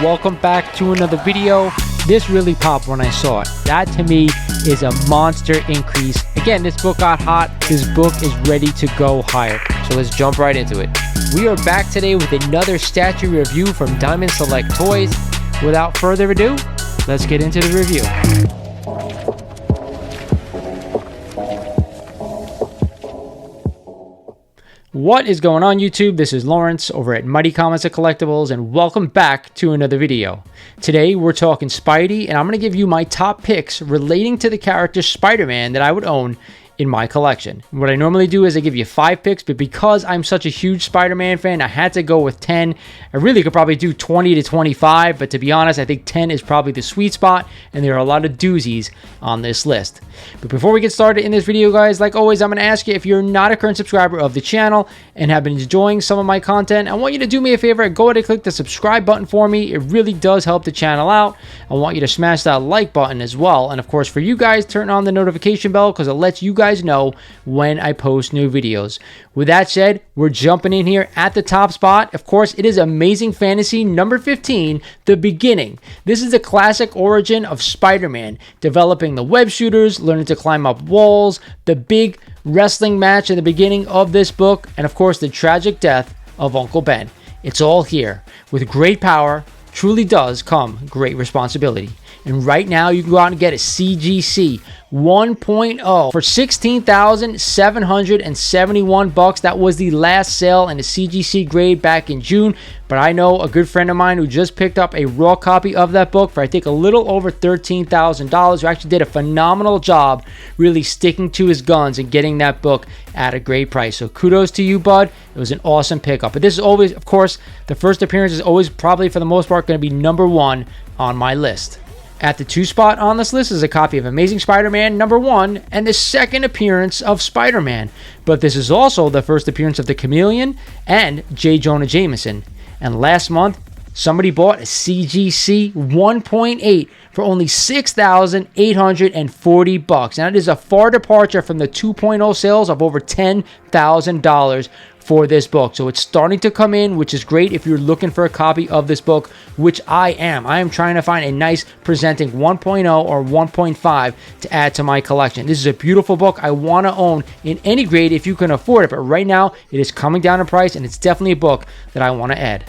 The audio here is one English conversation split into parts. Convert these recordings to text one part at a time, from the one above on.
welcome back to another video. This really popped when I saw it. That to me is a monster increase. Again, this book got hot. This book is ready to go higher. So let's jump right into it. We are back today with another statue review from Diamond Select Toys. Without further ado, let's get into the review. What is going on YouTube? This is Lawrence over at Mighty Comics and Collectibles, and welcome back to another video. Today we're talking Spidey, and I'm going to give you my top picks relating to the character Spider-Man that I would own in my collection. What I normally do is I give you 5 picks, but because I'm such a huge Spider-Man fan, I had to go with 10. I really could probably do 20 to 25, but to be honest, I think 10 is probably the sweet spot, and there are a lot of doozies on this list. But before we get started in this video, guys, like always, I'm going to ask you, if you're not a current subscriber of the channel and have been enjoying some of my content, I want you to do me a favor. Go ahead and click the subscribe button for me. It really does help the channel out. I want you to smash that like button as well. And of course, for you guys, turn on the notification bell because it lets you guys know when I post new videos. With that said, we're jumping in here at the top spot. Of course, it is Amazing Fantasy number 15, The Beginning. This is the classic origin of Spider-Man, developing the web shooters, learning to climb up walls, the big wrestling match at the beginning of this book, and of course, the tragic death of Uncle Ben. It's all here. With great power, truly does come great responsibility. And right now, you can go out and get a CGC 1.0 for $16,771. That was the last sale in the CGC grade back in June. But I know a good friend of mine who just picked up a raw copy of that book for I think a little over $13,000, who actually did a phenomenal job really sticking to his guns and getting that book at a great price. So kudos to you, bud. It was an awesome pickup. But this is always, of course, the first appearance is always probably for the most part going to be number 1 on my list. At the 2 spot on this list is a copy of Amazing Spider-Man number 1 and the second appearance of Spider-Man. But this is also the first appearance of the Chameleon and J. Jonah Jameson. And last month, somebody bought a CGC 1.8 for only $6,840. Now, it is a far departure from the 2.0 sales of over $10,000 for this book. So it's starting to come in, which is great if you're looking for a copy of this book, which I am. I am trying to find a nice presenting 1.0 or 1.5 to add to my collection. This is a beautiful book I want to own in any grade if you can afford it. But right now, it is coming down in price, and it's definitely a book that I want to add.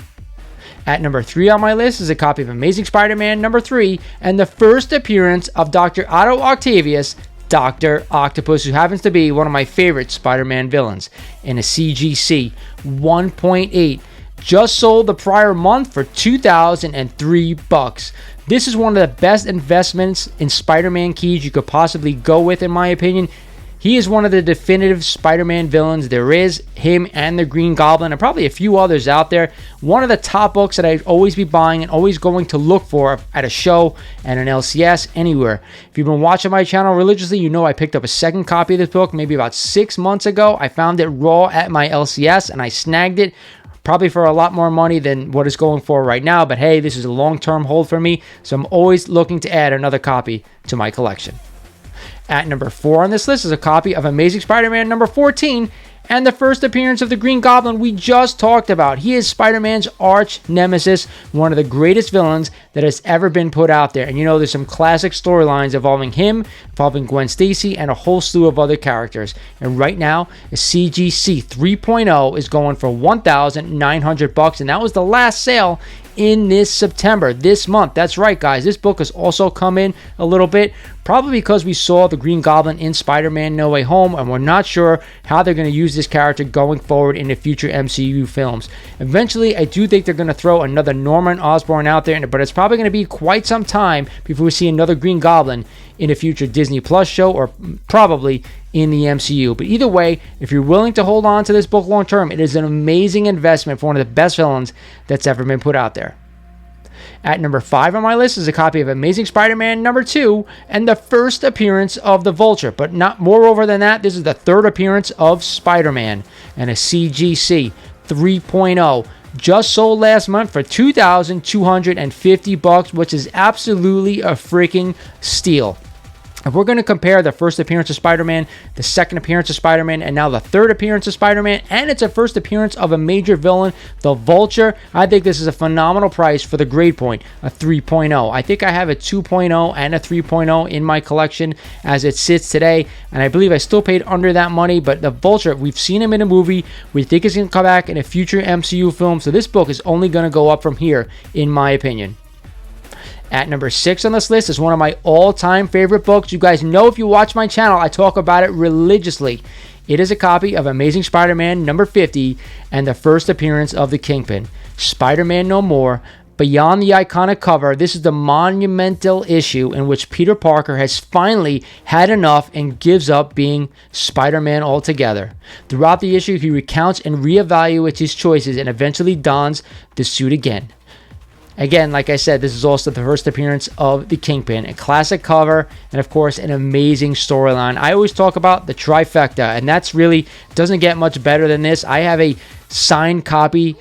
At number 3 on my list is a copy of Amazing Spider-Man number 3 and the first appearance of Dr. Otto Octavius, Dr. Octopus, who happens to be one of my favorite Spider-Man villains, in a CGC 1.8. Just sold the prior month for $2,003. This is one of the best investments in Spider-Man keys you could possibly go with, in my opinion. He is one of the definitive Spider-Man villains there is, him and the Green Goblin, and probably a few others out there. One of the top books that I'd always be buying and always going to look for at a show and an LCS, anywhere. If you've been watching my channel religiously, you know I picked up a second copy of this book maybe about 6 months ago. I found it raw at my LCS, and I snagged it. Probably for a lot more money than what it's going for right now, but hey, this is a long-term hold for me, so I'm always looking to add another copy to my collection. At number 4 on this list is a copy of Amazing Spider-Man number 14 and the first appearance of the Green Goblin we just talked about. He is Spider-Man's arch nemesis, one of the greatest villains that has ever been put out there. And you know, there's some classic storylines involving him, involving Gwen Stacy, and a whole slew of other characters. And right now, a CGC 3.0 is going for $1,900, and that was the last sale in this September, this month. That's right, guys. This book has also come in a little bit, probably because we saw the Green Goblin in Spider-Man No Way Home, and we're not sure how they're going to use this character going forward in the future MCU films. Eventually, I do think they're going to throw another Norman Osborn out there, but it's probably going to be quite some time before we see another Green Goblin in a future Disney Plus show, or probably in the MCU. But either way, if you're willing to hold on to this book long term, it is an amazing investment for one of the best villains that's ever been put out there. At number 5 on my list is a copy of Amazing Spider-Man number 2 and the first appearance of the Vulture. But not moreover than that, this is the third appearance of Spider-Man and a CGC 3.0. Just sold last month for $2,250, which is absolutely a freaking steal. If we're going to compare the first appearance of Spider-Man, the second appearance of Spider-Man, and now the third appearance of Spider-Man, and it's a first appearance of a major villain, the Vulture, I think this is a phenomenal price for the grade point, a 3.0. I think I have a 2.0 and a 3.0 in my collection as it sits today, and I believe I still paid under that money, but the Vulture, we've seen him in a movie. We think he's going to come back in a future MCU film, so this book is only going to go up from here, in my opinion. At number 6 on this list is one of my all-time favorite books. You guys know, if you watch my channel, I talk about it religiously. It is a copy of Amazing Spider-Man number 50 and the first appearance of the Kingpin. Spider-Man No More. Beyond the iconic cover, this is the monumental issue in which Peter Parker has finally had enough and gives up being Spider-Man altogether. Throughout the issue, he recounts and reevaluates his choices and eventually dons the suit again. Again, like I said, this is also the first appearance of the Kingpin. A classic cover, and of course, an amazing storyline. I always talk about the trifecta, and that's really, doesn't get much better than this. I have a signed copy.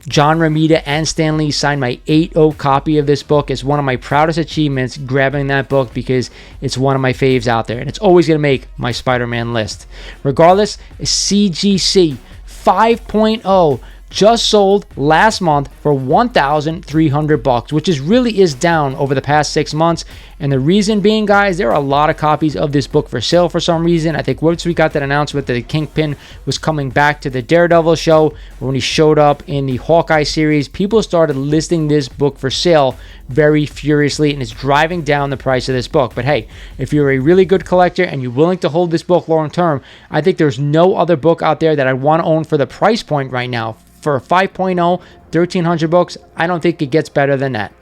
John Romita and Stan Lee signed my 8.0 copy of this book. It's one of my proudest achievements, grabbing that book, because it's one of my faves out there, and it's always going to make my Spider-Man list. Regardless, CGC 5.0 just sold last month for $1,300, which really is down over the past 6 months. And the reason being, guys, there are a lot of copies of this book for sale for some reason. I think once we got that announcement that the Kingpin was coming back to the Daredevil show, when he showed up in the Hawkeye series, people started listing this book for sale very furiously, and it's driving down the price of this book. But hey, if you're a really good collector and you're willing to hold this book long term, I think there's no other book out there that I want to own for the price point right now. For a 5.0, 1,300 books, I don't think it gets better than that.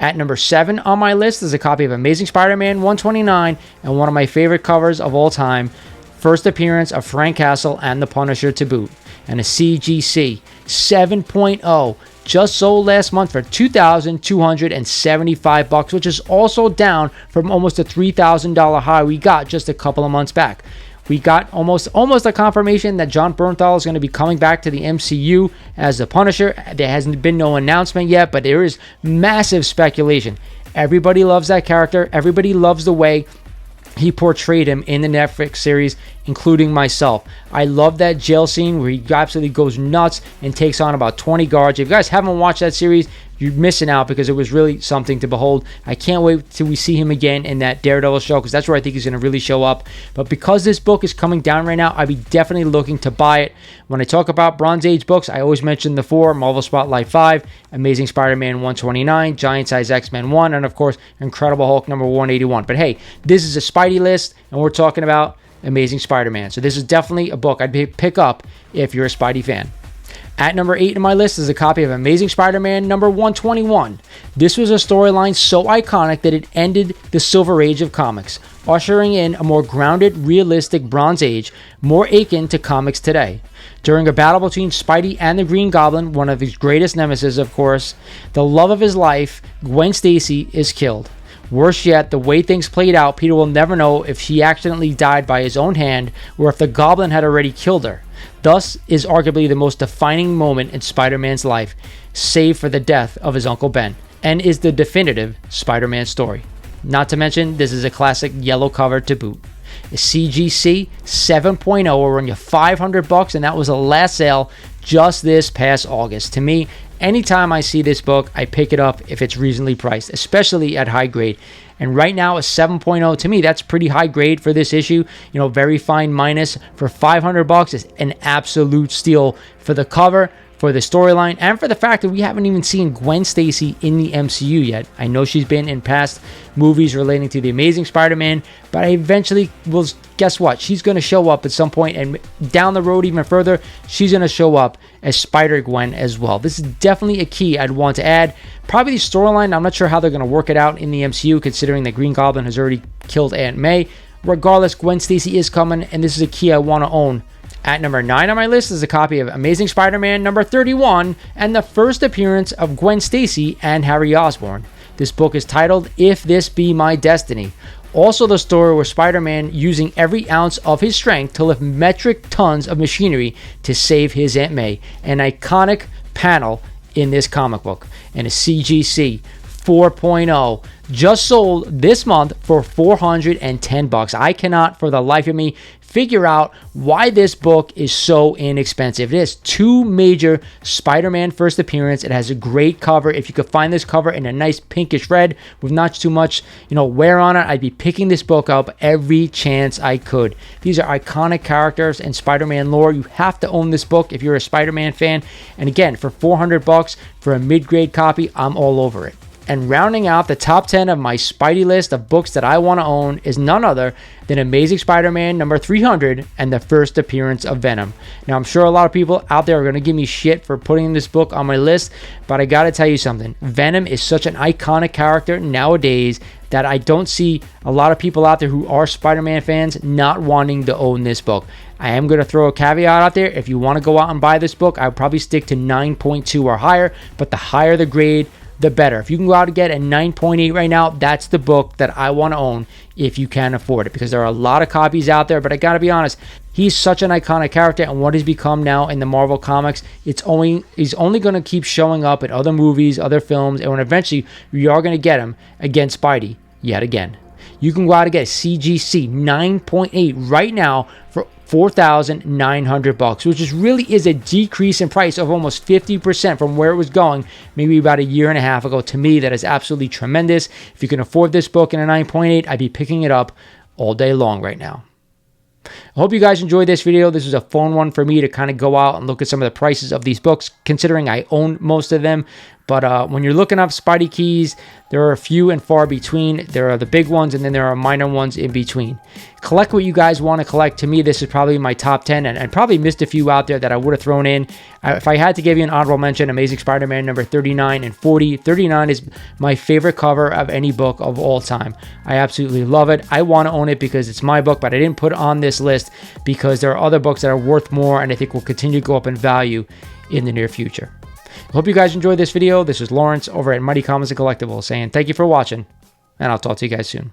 At number 7 on my list is a copy of Amazing Spider-Man 129 and one of my favorite covers of all time, first appearance of Frank Castle and the Punisher to boot, and a CGC 7.0 just sold last month for $2,275, which is also down from almost a $3,000 high we got just a couple of months back. We got almost a confirmation that Jon Bernthal is going to be coming back to the MCU as the Punisher. There hasn't been no announcement yet, but there is massive speculation. Everybody loves that character. Everybody loves the way he portrayed him in the Netflix series, including myself. I love that jail scene where he absolutely goes nuts and takes on about 20 guards. If you guys haven't watched that series, you're missing out, because it was really something to behold. I can't wait till we see him again in that Daredevil show, because that's where I think he's going to really show up. But because this book is coming down right now, I'd be definitely looking to buy it. When I talk about Bronze Age books, I always mention the 4, Marvel Spotlight 5, Amazing Spider-Man 129, Giant Size X-Men 1, and of course, Incredible Hulk number 181. But hey, this is a Spidey list, and we're talking about Amazing Spider-Man. So this is definitely a book I'd pick up if you're a Spidey fan. At number 8 on my list is a copy of Amazing Spider-Man number 121. This was a storyline so iconic that it ended the Silver Age of comics, ushering in a more grounded, realistic Bronze Age, more akin to comics today. During a battle between Spidey and the Green Goblin, one of his greatest nemesis, of course, the love of his life, Gwen Stacy, is killed. Worse yet, the way things played out, Peter will never know if she accidentally died by his own hand or if the Goblin had already killed her. Thus is arguably the most defining moment in Spider-Man's life, save for the death of his Uncle Ben, and is the definitive Spider-Man story. Not to mention, this is a classic yellow cover to boot. A CGC 7.0 will run you $500, and that was the last sale just this past August. To me, anytime I see this book, I pick it up if it's reasonably priced, especially at high grade. And right now, a 7.0, to me, that's pretty high grade for this issue. You know, very fine minus for $500 is an absolute steal for the cover, for the storyline, and for the fact that we haven't even seen Gwen Stacy in the MCU yet. I know she's been in past movies relating to the Amazing Spider-Man, but I eventually will, guess what? She's going to show up at some point, and down the road even further, she's going to show up as Spider-Gwen as well. This is definitely a key I'd want to add. Probably the storyline, I'm not sure how they're going to work it out in the MCU, considering that Green Goblin has already killed Aunt May. Regardless, Gwen Stacy is coming, and this is a key I want to own. At number 9 on my list is a copy of Amazing Spider-Man number 31 and the first appearance of Gwen Stacy and Harry Osborn. This book is titled If This Be My Destiny. Also the story where Spider-Man using every ounce of his strength to lift metric tons of machinery to save his Aunt May. An iconic panel in this comic book. And a CGC 4.0. just sold this month for $410. I cannot for the life of me figure out why this book is so inexpensive. It has 2 major Spider-Man first appearance. It has a great cover. If you could find this cover in a nice pinkish red with not too much, wear on it, I'd be picking this book up every chance I could. These are iconic characters in Spider-Man lore. You have to own this book if you're a Spider-Man fan. And again, for $400 for a mid-grade copy, I'm all over it. And rounding out the top 10 of my Spidey list of books that I want to own is none other than Amazing Spider-Man number 300 and the first appearance of Venom. Now, I'm sure a lot of people out there are going to give me shit for putting this book on my list, but I got to tell you something. Venom is such an iconic character nowadays that I don't see a lot of people out there who are Spider-Man fans not wanting to own this book. I am going to throw a caveat out there. If you want to go out and buy this book, I would probably stick to 9.2 or higher, but the higher the grade, the better. If you can go out and get a 9.8 right now, that's the book that I want to own if you can afford it, because there are a lot of copies out there. But I gotta be honest, he's such an iconic character, and what he's become now in the Marvel comics, he's only going to keep showing up in other movies, other films, and when eventually we are going to get him against Spidey yet again. You can go out and get a CGC 9.8 right now for $4,900, which really is a decrease in price of almost 50% from where it was going maybe about a year and a half ago. To me, that is absolutely tremendous. If you can afford this book in a 9.8, I'd be picking it up all day long right now. I hope you guys enjoyed this video. This was a fun one for me to kind of go out and look at some of the prices of these books, considering I own most of them. But when you're looking up Spidey keys, there are a few and far between. There are the big ones, and then there are minor ones in between. Collect what you guys want to collect. To me, this is probably my top 10, and I probably missed a few out there that I would have thrown in. If I had to give you an honorable mention, Amazing Spider-Man number 39 and 40. 39 is my favorite cover of any book of all time. I absolutely love it. I want to own it because it's my book, but I didn't put it on this list because there are other books that are worth more and I think will continue to go up in value in the near future. I hope you guys enjoyed this video. This is Lawrence over at Mighty Comics and Collectibles saying thank you for watching, and I'll talk to you guys soon.